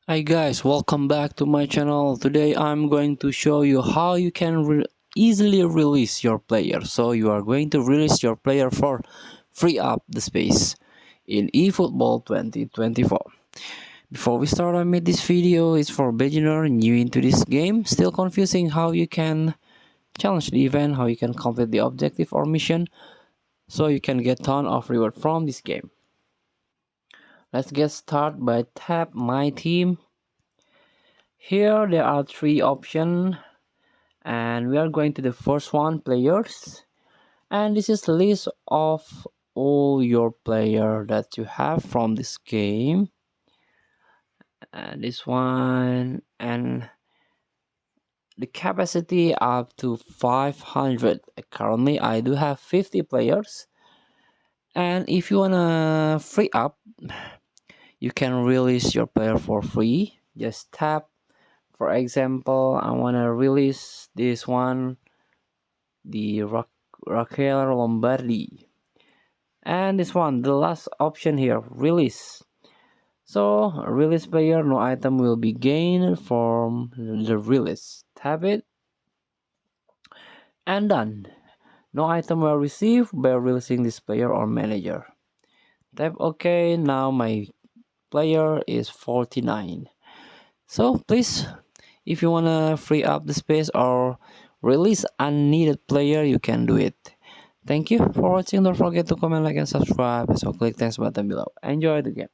Hi guys, welcome back to my channel. Today I'm going to show you how you can easily release your player. So you are going to release your player for free up the space in eFootball 2024. Before we start, I made this video is for beginner new into this game, still confusing how you can challenge the event, how you can complete the objective or mission, so you can get ton of reward from this game. Let's get started by tap my team. Here there are three options and we are going to the first one, players, and this is list of all your player that you have from this game, and this one, and the capacity up to 500. Currently I do have 50 players, and if you wanna free up, you can release your player for free. Just tap, for example, I wanna release this one, the Raquel Lombardi, and this one, the last option here, release. So release player, no item will be gained from the release. Tap it and done. No item were received by releasing this player or manager. Tap OK. Now my player is 49. So please, if you wanna free up the space or release unneeded player, you can do it. Thank you for watching. Don't forget to comment, like, and subscribe. So click thanks button below. Enjoy the game.